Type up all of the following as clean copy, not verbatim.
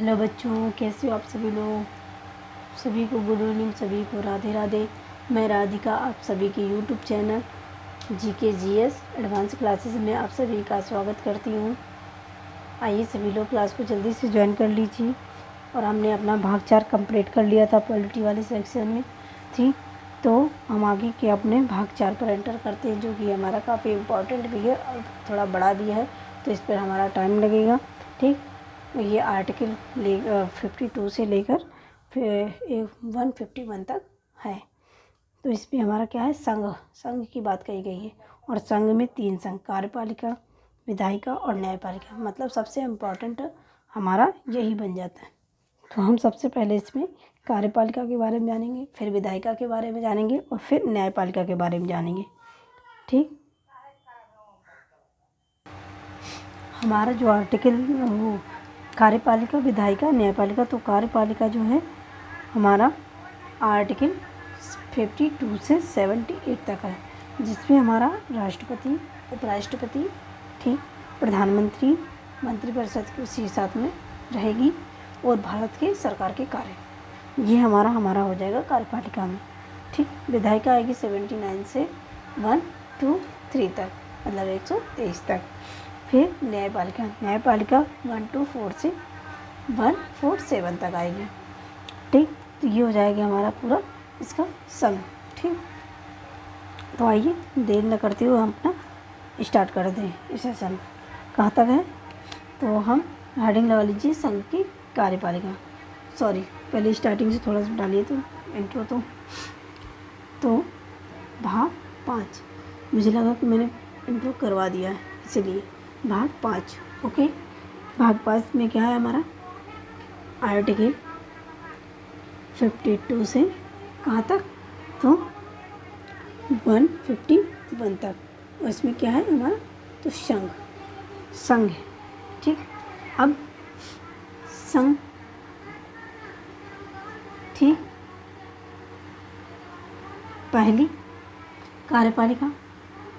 Hello बच्चों, कैसे हो आप सभी लोग। सभी को गुड इवनिंग, सभी को राधे राधे। मैं राधिका आप सभी के YouTube channel GK GS advance classes में आप सभी का स्वागत करती हूँ। आइए सभी लोग क्लास को जल्दी से ज्वाइन कर लीजिए। और हमने अपना भाग 4 कंप्लीट कर लिया था पॉलिटी वाले सेक्शन में, ठीक। तो हम आगे के अपने भाग 4 पर एंटर करते हैं, जो कि हमारा काफ़ी इम्पोर्टेंट भी है और थोड़ा बड़ा भी है, तो इस पर हमारा टाइम लगेगा, ठीक। ये आर्टिकल 52 से लेकर फिर 151 तक है। तो इसमें हमारा क्या है, संघ की बात कही गई है। और संघ में 3 संघ, कार्यपालिका, विधायिका और न्यायपालिका, मतलब सबसे इम्पोर्टेंट हमारा यही बन जाता है। तो हम सबसे पहले इसमें कार्यपालिका के बारे में जानेंगे, फिर विधायिका के बारे में जानेंगे और फिर न्यायपालिका के बारे में जानेंगे, ठीक। हमारा जो आर्टिकल वो कार्यपालिका, विधायिका, न्यायपालिका, तो कार्यपालिका जो है हमारा आर्टिकल 52 से 78 तक है, जिसमें हमारा राष्ट्रपति, उपराष्ट्रपति, ठीक, प्रधानमंत्री, मंत्रिपरिषद की उसी साथ में रहेगी और भारत के सरकार के कार्य, ये हमारा हो जाएगा कार्यपालिका में, ठीक। विधायिका आएगी 79 से 123 तक, मतलब 123 तक। फिर न्यायपालिका 1 to 4 से 147 तक आएगी, ठीक। तो ये हो जाएगा हमारा पूरा इसका संघ, ठीक। तो आइए देर न करते हुए हम अपना स्टार्ट कर दें इस सेशन। कहाँ तक है, तो हम हेडिंग लगा लीजिए, संघ की कार्यपालिका। सॉरी, पहले स्टार्टिंग से थोड़ा सा डालिए तो इंट्रो। तो भाग 5, मुझे लगा कि मैंने इंट्रो करवा दिया है, इसलिए भाग 5, ओके। भाग 5 में क्या है हमारा, आर्टिकल 52 से कहाँ तक, तो 151 तक। और इसमें क्या है हमारा, तो संघ है, ठीक। अब संघ, ठीक। पहली कार्यपालिका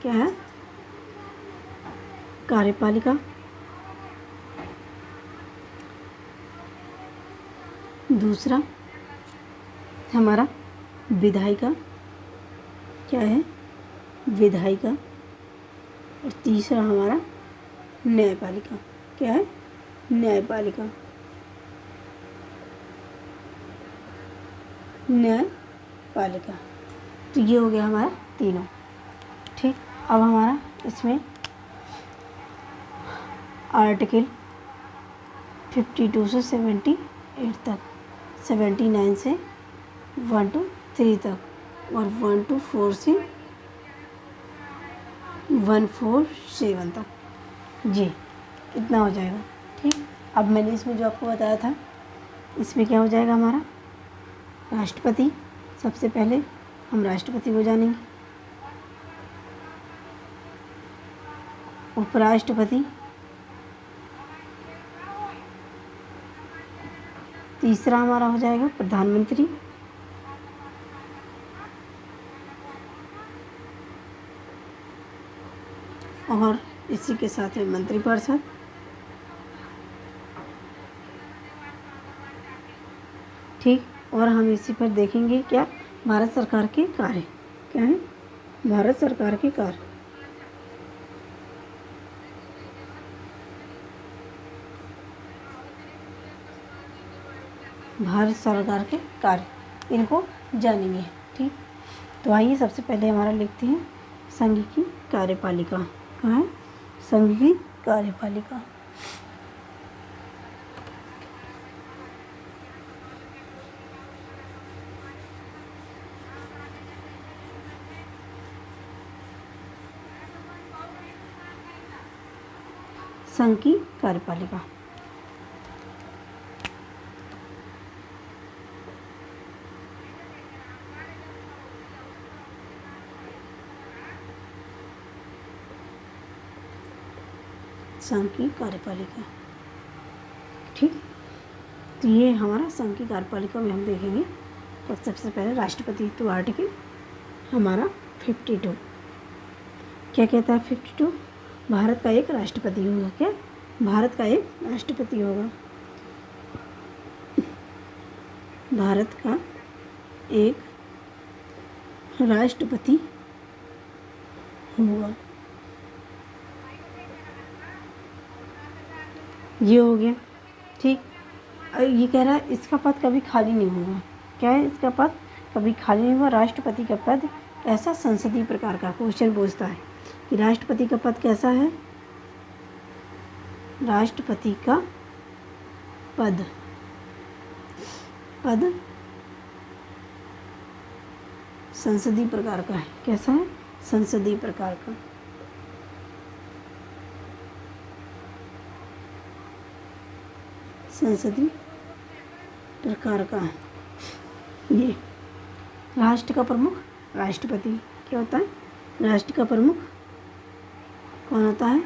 क्या है, कार्यपालिका। दूसरा हमारा विधायिका, क्या है, विधायिका। और तीसरा हमारा न्यायपालिका, क्या है, न्यायपालिका। न्यायपालिका, तो ये हो गया हमारा तीनों, ठीक। अब हमारा इसमें आर्टिकल 52 से 78 तक, 79 से 1 to 3 तक और 1 to 4 से 147 तक, जी इतना हो जाएगा, ठीक। अब मैंने इसमें जो आपको बताया था, इसमें क्या हो जाएगा हमारा, राष्ट्रपति। सबसे पहले हम राष्ट्रपति को जानेंगे, उपराष्ट्रपति, तीसरा हमारा हो जाएगा प्रधानमंत्री, और इसी के साथ में मंत्रिपरिषद, ठीक। और हम इसी पर देखेंगे क्या, भारत सरकार के कार्य, क्या है, भारत सरकार के कार्य। भारत सरकार के कार्य, इनको जानेंगे, ठीक। तो आइए सबसे पहले हमारा लिखते हैं संघ की कार्यपालिका। कहाँ है, संघ की कार्यपालिका। संघ की कार्यपालिका, संघ की कार्यपालिका, ठीक। तो ये हमारा संघ की कार्यपालिका में हम देखेंगे। और सबसे पहले राष्ट्रपति, तो आर्टिकल हमारा 52 क्या कहता है, 52 भारत का एक राष्ट्रपति होगा, क्या, भारत का एक राष्ट्रपति होगा। भारत का एक राष्ट्रपति होगा। ये हो गया। ठीक, ये कह रहा है इसका पद कभी खाली नहीं होगा। क्या है? इसका पद कभी खाली नहीं होगा। राष्ट्रपति का पद ऐसा संसदीय प्रकार का क्वेश्चन पूछता है कि राष्ट्रपति का पद कैसा है। राष्ट्रपति का पद संसदीय प्रकार का है। कैसा है? संसदीय प्रकार का। संसदीय प्रकार का है ये। राष्ट्र का प्रमुख राष्ट्रपति क्या होता है? राष्ट्र का प्रमुख कौन होता है?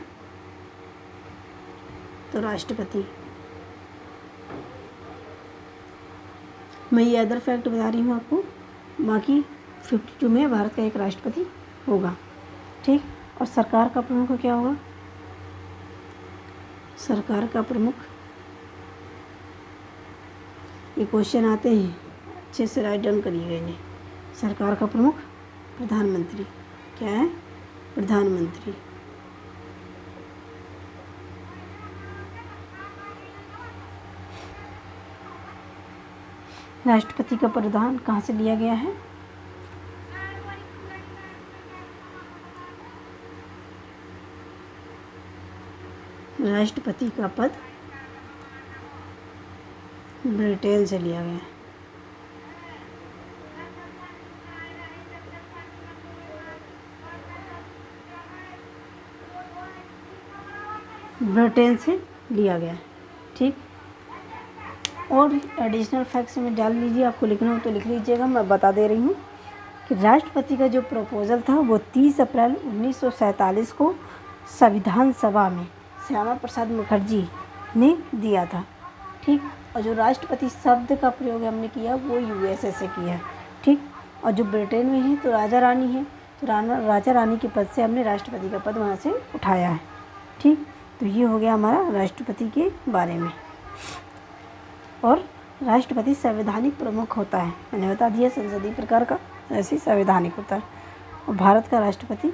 तो राष्ट्रपति। मैं ये अदर फैक्ट बता रही हूँ आपको। बाकी 52 में भारत का एक राष्ट्रपति होगा। ठीक, और सरकार का प्रमुख क्या होगा? सरकार का प्रमुख, ये क्वेश्चन आते हैं, अच्छे से राइट डाउन करिएगा इन्हें। सरकार का प्रमुख प्रधानमंत्री। क्या है? प्रधानमंत्री। राष्ट्रपति का प्रधान कहाँ से लिया गया है? राष्ट्रपति का पद ब्रिटेन से लिया गया। ब्रिटेन से लिया गया। ठीक, और एडिशनल फैक्ट्स में डाल लीजिए। आपको लिखना हो तो लिख लीजिएगा, मैं बता दे रही हूँ कि राष्ट्रपति का जो प्रपोजल था वो 30 अप्रैल 1947 को संविधान सभा में श्यामा प्रसाद मुखर्जी ने दिया था। ठीक, और जो राष्ट्रपति शब्द का प्रयोग हमने किया वो यूएसए से किया। ठीक, और जो ब्रिटेन में है तो राजा रानी है, तो राजा रानी के पद से हमने राष्ट्रपति का पद वहाँ से उठाया है। ठीक, तो ये हो गया हमारा राष्ट्रपति के बारे में। और राष्ट्रपति संवैधानिक प्रमुख होता है, मैंने बता दिया संसदीय प्रकार का, ऐसे संवैधानिक होता है। और भारत का राष्ट्रपति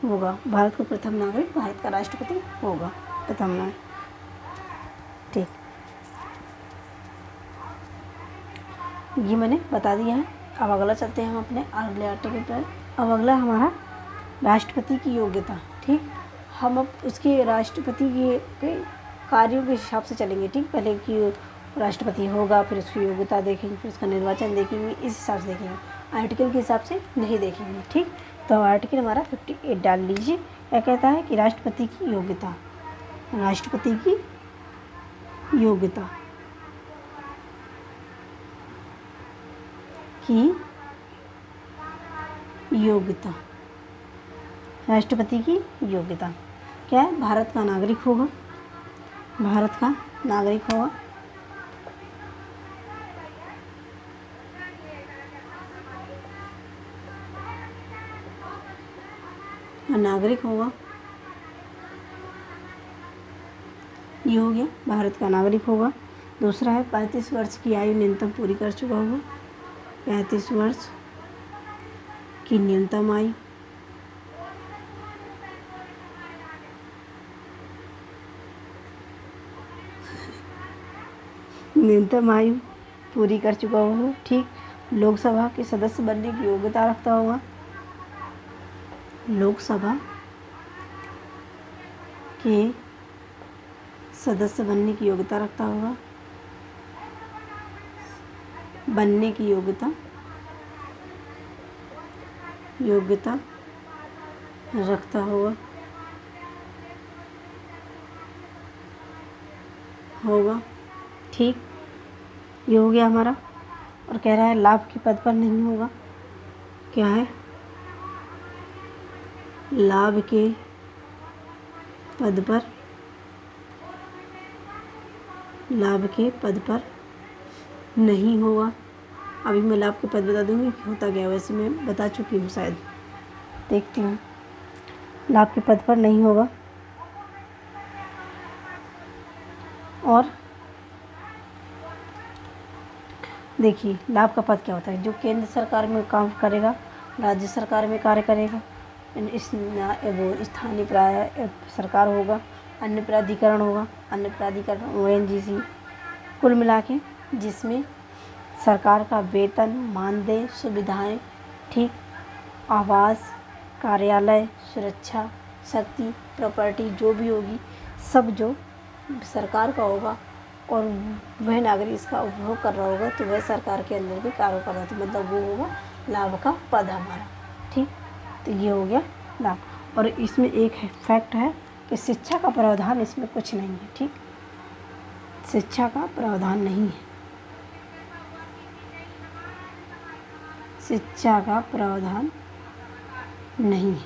होगा, भारत का प्रथम नागरिक भारत का राष्ट्रपति होगा, प्रथम नागरिक। ठीक, ये मैंने बता दिया है। अब अगला चलते हैं हम अपने अगले आर्टिकल पर। अब अगला हमारा राष्ट्रपति की योग्यता। ठीक, हम अब उसके राष्ट्रपति के कार्यों के हिसाब से चलेंगे। ठीक, पहले कि राष्ट्रपति होगा, फिर उसकी योग्यता देखेंगे, फिर उसका निर्वाचन देखेंगे, इस हिसाब से देखेंगे, आर्टिकल के हिसाब से नहीं देखेंगे। ठीक, तो आर्टिकल हमारा 58 डाल लीजिए। क्या कहता है कि राष्ट्रपति की योग्यता, राष्ट्रपति की योग्यता राष्ट्रपति की योग्यता क्या है? भारत का नागरिक होगा, भारत का नागरिक होगा, नागरिक होगा। ये हो गया, भारत का नागरिक होगा। दूसरा है 35 वर्ष की आयु न्यूनतम पूरी कर चुका होगा, 35 वर्ष की न्यूनतम आयु। न्यूनतम आयु पूरी कर चुका होगा। ठीक, लोकसभा के सदस्य बनने की योग्यता रखता होगा, लोकसभा के सदस्य बनने की योग्यता रखता होगा, बनने की योग्यता रखता होगा। ठीक, ये हो गया हमारा। और कह रहा है लाभ के पद पर नहीं होगा। क्या है? लाभ के पद पर नहीं होगा। अभी मैं लाभ के पद बता दूंगी कि होता क्या, वैसे मैं बता चुकी हूँ शायद, देखती हूँ। लाभ के पद पर नहीं होगा। और देखिए लाभ का पद क्या होता है, जो केंद्र सरकार में काम करेगा, राज्य सरकार में कार्य करेगा, वो स्थानीय सरकार होगा, अन्य प्राधिकरण होगा, अन्य प्राधिकरण ONGC, कुल मिला के जिसमें सरकार का वेतन, मानदेय, सुविधाएं, ठीक, आवास, कार्यालय, सुरक्षा, शक्ति, प्रॉपर्टी जो भी होगी, सब जो सरकार का होगा और वह नागरिक इसका उपभोग कर रहा होगा, तो वह सरकार के अंदर भी कार्य कर रहा है, तो मतलब वो होगा लाभ का पद हमारा। ठीक, तो ये हो गया लाभ। और इसमें एक फैक्ट है कि शिक्षा का प्रावधान इसमें कुछ नहीं है। ठीक, शिक्षा का प्रावधान नहीं है, शिक्षा का प्रावधान नहीं है।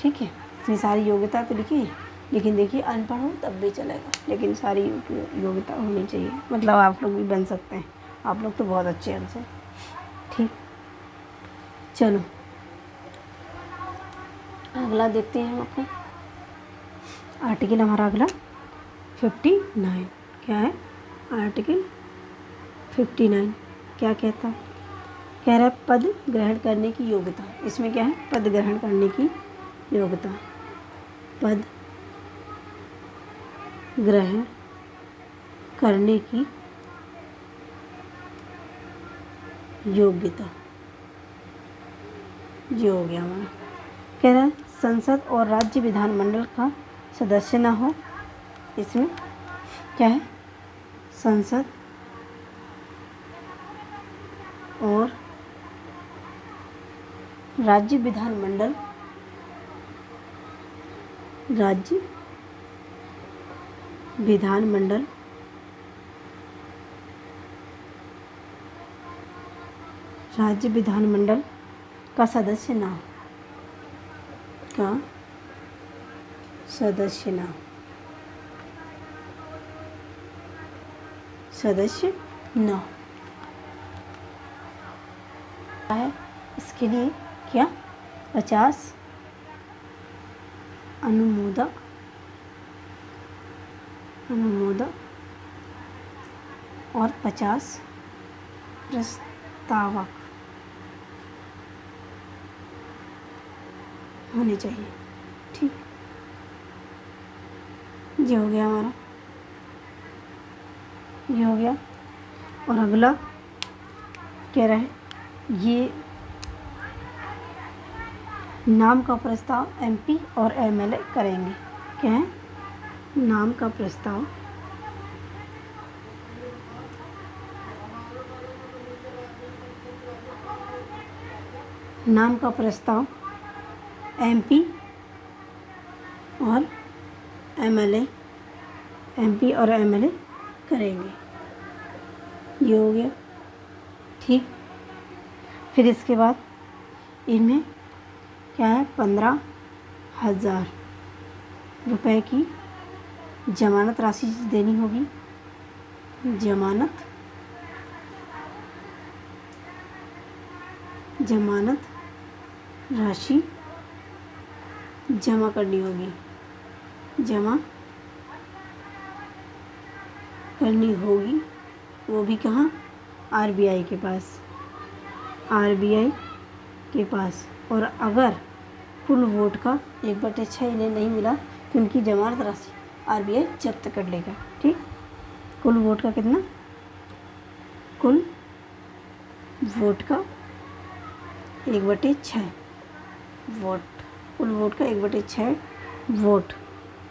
ठीक है, इसमें सारी योग्यता तो लिखी है, लेकिन देखिए अनपढ़ हो तब भी चलेगा, लेकिन सारी योग्यता होनी चाहिए, मतलब आप लोग भी बन सकते हैं, आप लोग तो बहुत अच्छे हैं हमसे। ठीक, चलो अगला देखते हैं हम अपने आर्टिकल, हमारा अगला 59 क्या है, आर्टिकल 59 क्या कहता है, कह रहा है पद ग्रहण करने की योग्यता। इसमें क्या है, पद ग्रहण करने की योग्यता, पद ग्रहण करने की योग्यता, ये हो गया हमारा। कह रहा है संसद और राज्य विधानमंडल का सदस्य ना हो। इसमें क्या है, संसद और राज्य विधानमंडल, राज्य विधानमंडल राज्य विधानमंडल का सदस्य ना हो, का सदस्य ना हो, सदस्य न है। इसके लिए क्या 50 अनुमोदक और 50 प्रस्तावक होने चाहिए। ठीक, ये हो गया हमारा, ये हो गया। और अगला कह रहा है ये नाम का प्रस्ताव MP और MLA करेंगे। क्या है, नाम का प्रस्ताव MP और MLA करेंगे। ये हो गया। ठीक, फिर इसके बाद इनमें क्या है, 15,000 रुपए की जमानत राशि देनी होगी, जमानत राशि जमा करनी होगी, वो भी कहाँ, RBI के पास। और अगर कुल वोट का 1/6 इन्हें नहीं मिला तो उनकी जमानत राशि RBI जब्त कर लेगा। ठीक, कुल वोट का कितना, कुल वोट का 1/6 वोट, कुल वोट का 1/6 वोट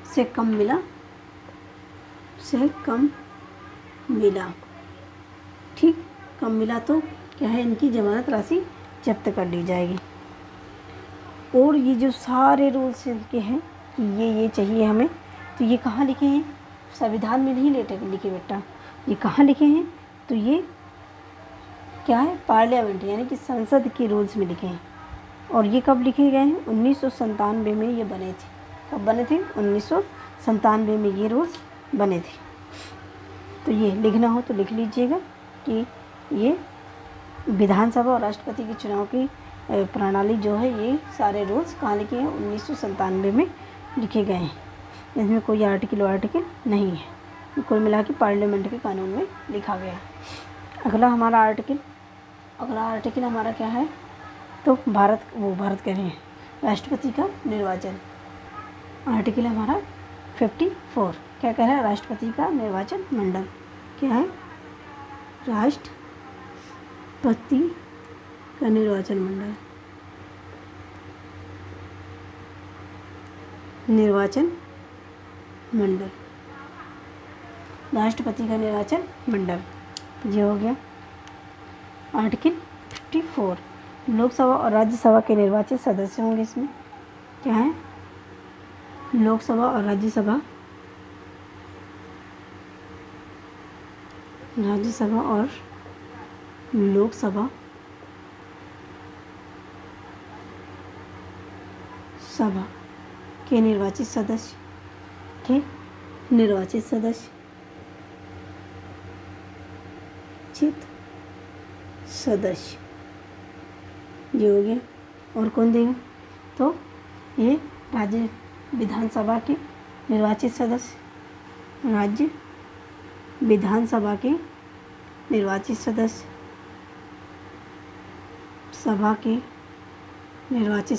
से कम मिला, ठीक, कम मिला तो क्या है, इनकी जमानत राशि जब्त कर ली जाएगी। और ये जो सारे रूल्स इनके हैं कि ये चाहिए हमें, तो ये कहाँ लिखे हैं, संविधान में नहीं लिखे बेटा, ये कहाँ लिखे हैं, तो ये क्या है, पार्लियामेंट यानी कि संसद के रूल्स में लिखे हैं। और ये कब लिखे गए हैं, 1997 में ये बने थे। कब बने थे, 1997 में ये रूल्स बने थे। तो ये लिखना हो तो लिख लीजिएगा कि ये विधानसभा और राष्ट्रपति के चुनाव की प्रणाली जो है, ये सारे रूल्स कहाँ लिखे हैं, 1997 में लिखे गए हैं। इसमें कोई आर्टिकल नहीं है। कुल मिला के पार्लियामेंट के कानून में लिखा गया। अगला आर्टिकल हमारा क्या है, तो भारत कह रहे हैं राष्ट्रपति का निर्वाचन। आर्टिकल हमारा 54 क्या कह रहा है, राष्ट्रपति का निर्वाचन मंडल क्या है, राष्ट्रपति का निर्वाचन मंडल, राष्ट्रपति का निर्वाचन मंडल, ये हो गया। आर्टिकल 54 लोकसभा और राज्यसभा के निर्वाचित सदस्य होंगे। इसमें क्या है, लोकसभा और राज्यसभा लोकसभा सभा के निर्वाचित सदस्य ये हो गया। और कौन देंगे, तो ये राज्य विधानसभा के निर्वाचित सदस्य, राज्य विधानसभा के निर्वाचित सदस्य, सभा के निर्वाचित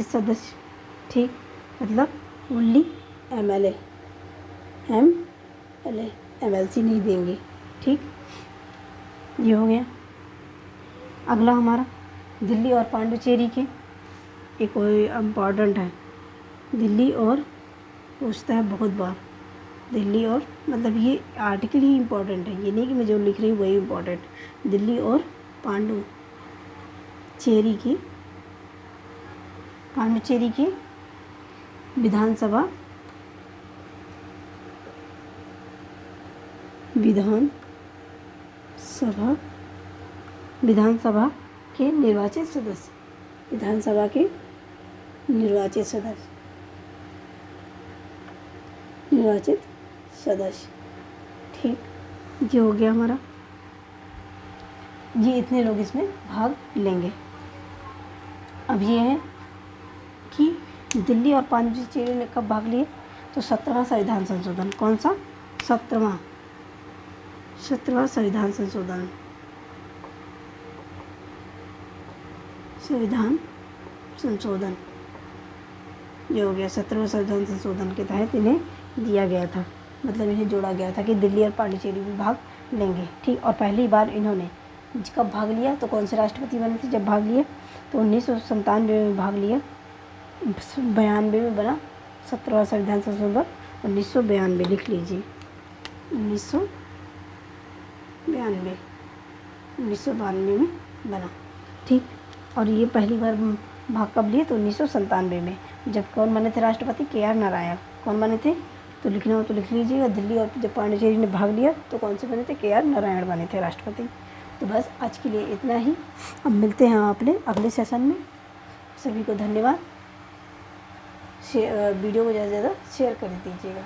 सदस्य, ठीक, मतलब ओनली MLA MLC नहीं देंगे, ठीक, ये हो गया। अगला हमारा दिल्ली और पांडिचेरी के एक इम्पॉर्टेंट है, दिल्ली और पूछता है बहुत बार, दिल्ली और मतलब ये आर्टिकल ही इम्पोर्टेंट है, ये नहीं कि मैं जो लिख रही हूँ वही इम्पोर्टेंट। दिल्ली और पांडिचेरी की विधानसभा के निर्वाचित सदस्य, ठीक, ये हो गया हमारा। ये इतने लोग इसमें भाग लेंगे। अब ये है कि दिल्ली और पांडिचेरी ने कब भाग लिए, तो 17वां संविधान संशोधन, कौन सा, 17वां संविधान संशोधन, ये हो गया। 17वां संविधान संशोधन के तहत इन्हें दिया गया था, मतलब इन्हें जोड़ा गया था कि दिल्ली और पांडिचेरी भी भाग लेंगे, ठीक। और पहली बार इन्होंने कब भाग लिया, तो कौन से राष्ट्रपति बने थे जब भाग लिए, तो 1997 में भाग लिया, 92 में बना 17वां संविधान संशोधन, 1992 लिख लीजिए, 1992 में बना, ठीक। और ये पहली बार भाग कब लिए, तो 1997 में, जब कौन बने थे राष्ट्रपति, KR नारायण, कौन बने थे, तो लिखना हो तो लिख लीजिएगा। दिल्ली और जब पांडिचेरी ने भाग लिया तो कौन से बने थे, KR नारायण बने थे राष्ट्रपति। तो बस आज के लिए इतना ही, अब मिलते हैं अपने अगले सेशन में। सभी को धन्यवाद। वीडियो को ज़्यादा से ज़्यादा शेयर कर दीजिएगा।